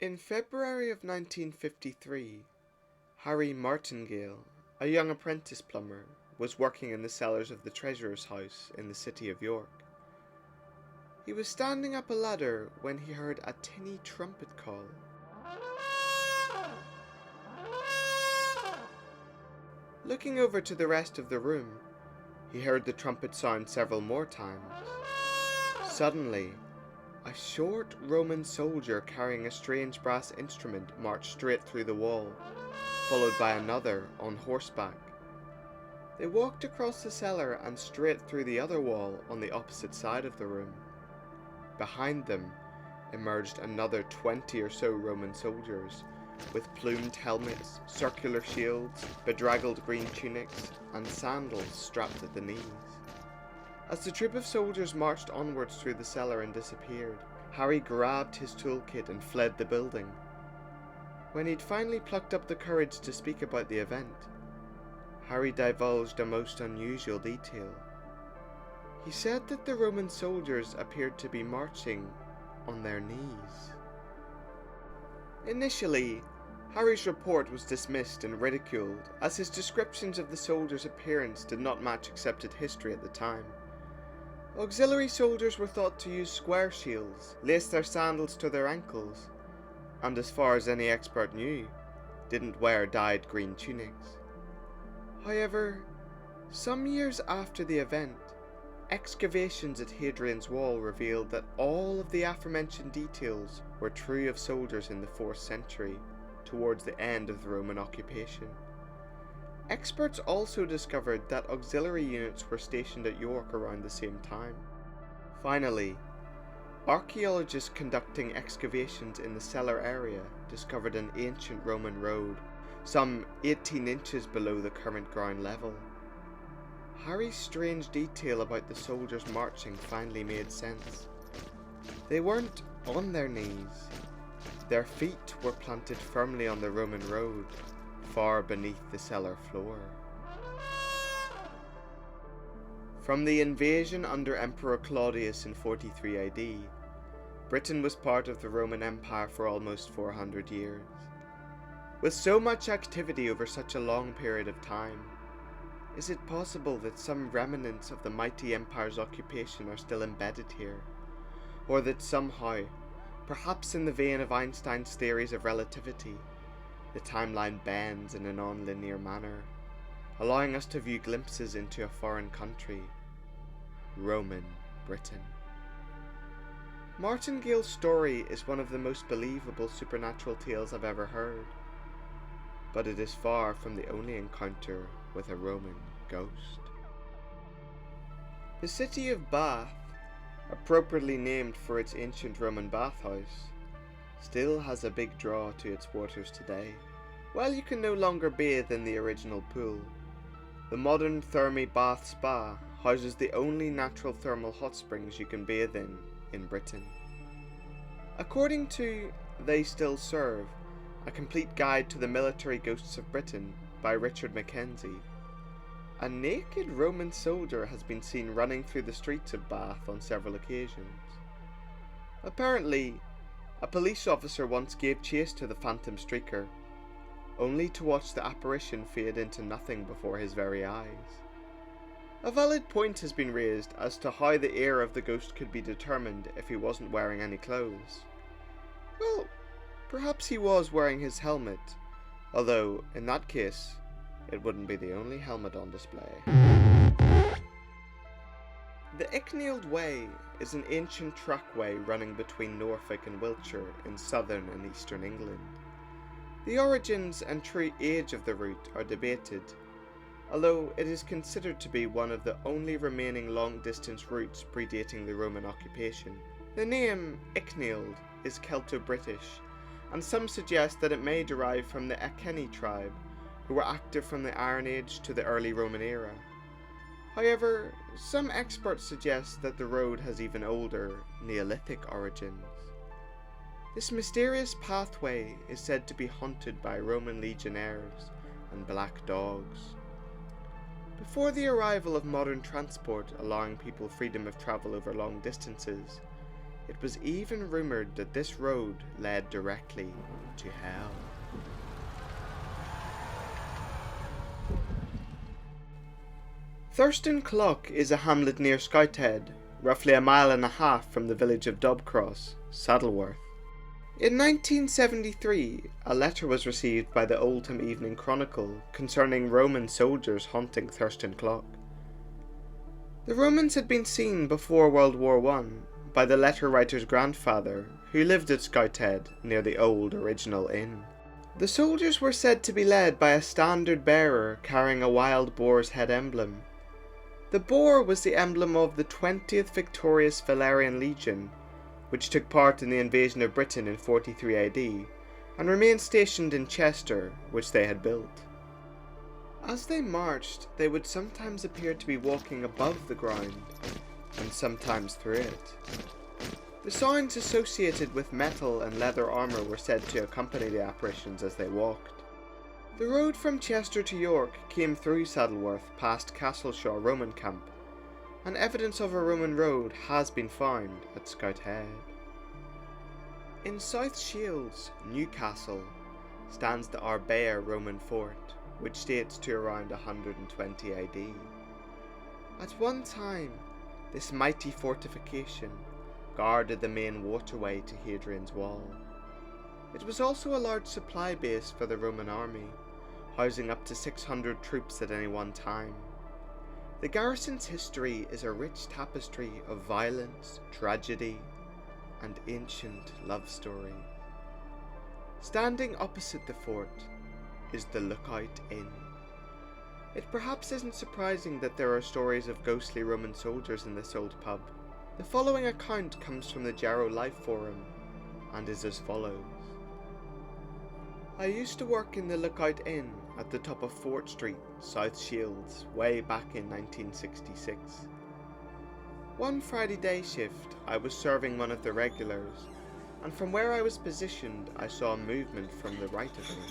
In February of 1953, Harry Martingale, a young apprentice plumber, was working in the cellars of the Treasurer's house in the city of York. He was standing up a ladder when he heard a tinny trumpet call. Looking over to the rest of the room, he heard the trumpet sound several more times. Suddenly, a short Roman soldier carrying a strange brass instrument marched straight through the wall, followed by another on horseback. They walked across the cellar and straight through the other wall on the opposite side of the room. Behind them emerged another 20 or so Roman soldiers, with plumed helmets, circular shields, bedraggled green tunics, and sandals strapped at the knees. As the troop of soldiers marched onwards through the cellar and disappeared, Harry grabbed his toolkit and fled the building. When he'd finally plucked up the courage to speak about the event, Harry divulged a most unusual detail. He said that the Roman soldiers appeared to be marching on their knees. Initially, Harry's report was dismissed and ridiculed, as his descriptions of the soldiers' appearance did not match accepted history at the time. Auxiliary soldiers were thought to use square shields, lace their sandals to their ankles, and as far as any expert knew, didn't wear dyed green tunics. However, some years after the event, excavations at Hadrian's Wall revealed that all of the aforementioned details were true of soldiers in the 4th century, towards the end of the Roman occupation. Experts also discovered that auxiliary units were stationed at York around the same time. Finally, archaeologists conducting excavations in the cellar area discovered an ancient Roman road, some 18 inches below the current ground level. Harry's strange detail about the soldiers marching finally made sense. They weren't on their knees. Their feet were planted firmly on the Roman road, far beneath the cellar floor. From the invasion under Emperor Claudius in 43 AD, Britain was part of the Roman Empire for almost 400 years. With so much activity over such a long period of time, is it possible that some remnants of the mighty empire's occupation are still embedded here? Or that somehow, perhaps in the vein of Einstein's theories of relativity, the timeline bends in a non-linear manner, allowing us to view glimpses into a foreign country, Roman Britain. Martingale's story is one of the most believable supernatural tales I've ever heard, but it is far from the only encounter with a Roman ghost. The city of Bath, appropriately named for its ancient Roman bathhouse, still has a big draw to its waters today. While you can no longer bathe in the original pool, the modern Thermae Bath Spa houses the only natural thermal hot springs you can bathe in Britain. According to They Still Serve, a complete guide to the military ghosts of Britain by Richard Mackenzie, a naked Roman soldier has been seen running through the streets of Bath on several occasions. Apparently, a police officer once gave chase to the phantom streaker, only to watch the apparition fade into nothing before his very eyes. A valid point has been raised as to how the air of the ghost could be determined if he wasn't wearing any clothes. Well, perhaps he was wearing his helmet, although in that case, it wouldn't be the only helmet on display. The Ely Way is an ancient trackway running between Norfolk and Wiltshire in southern and eastern England. The origins and true age of the route are debated, although it is considered to be one of the only remaining long-distance routes predating the Roman occupation. The name Icknield is Celto-British, and some suggest that it may derive from the Iceni tribe, who were active from the Iron Age to the early Roman era. However, some experts suggest that the road has even older, Neolithic origins. This mysterious pathway is said to be haunted by Roman legionnaires and black dogs. Before the arrival of modern transport allowing people freedom of travel over long distances, It was even rumoured that this road led directly to hell. Thirston Clock is a hamlet near Scout-Head, roughly 1.5 miles from the village of Dobcross, Saddleworth. In 1973, a letter was received by the Oldham Evening Chronicle concerning Roman soldiers haunting Thirston Clock. The Romans had been seen before World War I by the letter writer's grandfather, who lived at Scout-Head near the old original inn. The soldiers were said to be led by a standard bearer carrying a wild boar's head emblem. The boar was the emblem of the 20th Victorious Valerian Legion, which took part in the invasion of Britain in 43 AD, and remained stationed in Chester, which they had built. As they marched, they would sometimes appear to be walking above the ground, and sometimes through it. The sounds associated with metal and leather armour were said to accompany the apparitions as they walked. The road from Chester to York came through Saddleworth past Castleshaw Roman Camp, and evidence of a Roman road has been found at Scout-Head. In South Shields, Newcastle, stands the Arbea Roman fort, which dates to around 120 AD. At one time, this mighty fortification guarded the main waterway to Hadrian's Wall. It was also a large supply base for the Roman army, housing up to 600 troops at any one time. The garrison's history is a rich tapestry of violence, tragedy, and ancient love story. Standing opposite the fort is the Lookout Inn. It perhaps isn't surprising that there are stories of ghostly Roman soldiers in this old pub. The following account comes from the Jarrow Life Forum and is as follows. I used to work in the Lookout Inn at the top of Fort Street, South Shields, way back in 1966. One Friday day shift, I was serving one of the regulars, and from where I was positioned, I saw movement from the right of me.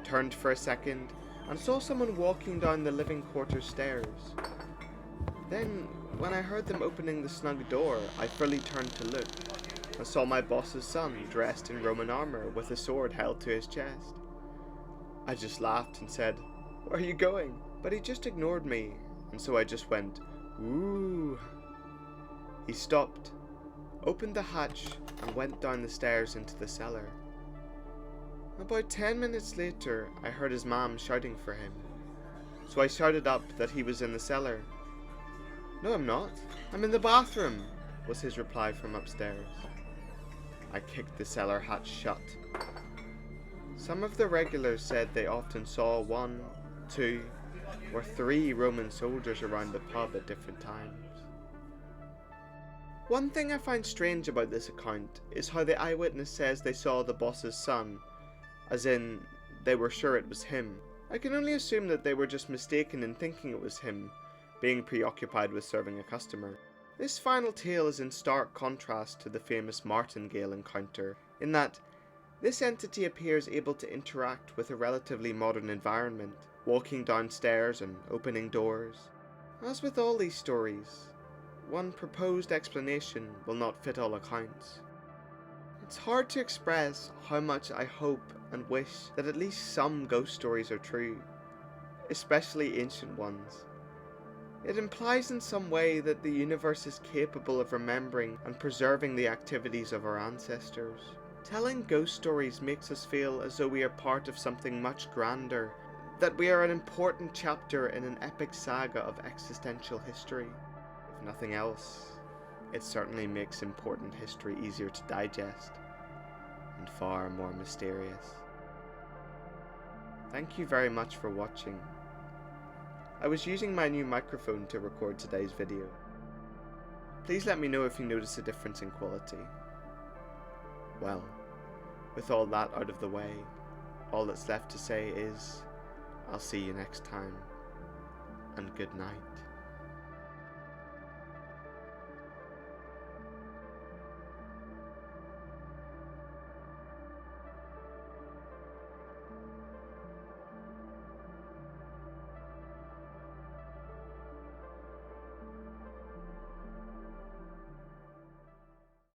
Turned for a second, and saw someone walking down the living quarters stairs. Then, when I heard them opening the snug door, I fully turned to look, and saw my boss's son dressed in Roman armour with a sword held to his chest. I just laughed and said, "Where are you going?" But he just ignored me, and so I just went, "Ooh." He stopped, opened the hatch, and went down the stairs into the cellar. About 10 minutes later, I heard his mom shouting for him, so I shouted up that he was in the cellar. "No, I'm not. I'm in the bathroom," was his reply from upstairs. I kicked the cellar hatch shut. Some of the regulars said they often saw 1, 2, or 3 Roman soldiers around the pub at different times. One thing I find strange about this account is how the eyewitness says they saw the boss's son, as in, they were sure it was him. I can only assume that they were just mistaken in thinking it was him, being preoccupied with serving a customer. This final tale is in stark contrast to the famous Martingale encounter, in that this entity appears able to interact with a relatively modern environment, walking downstairs and opening doors. As with all these stories, one proposed explanation will not fit all accounts. It's hard to express how much I hope and wish that at least some ghost stories are true, especially ancient ones. It implies in some way that the universe is capable of remembering and preserving the activities of our ancestors. Telling ghost stories makes us feel as though we are part of something much grander, that we are an important chapter in an epic saga of existential history. If nothing else, it certainly makes important history easier to digest and far more mysterious. Thank you very much for watching. I was using my new microphone to record today's video. Please let me know if you notice a difference in quality. Well, with all that out of the way, all that's left to say is, I'll see you next time, and good night.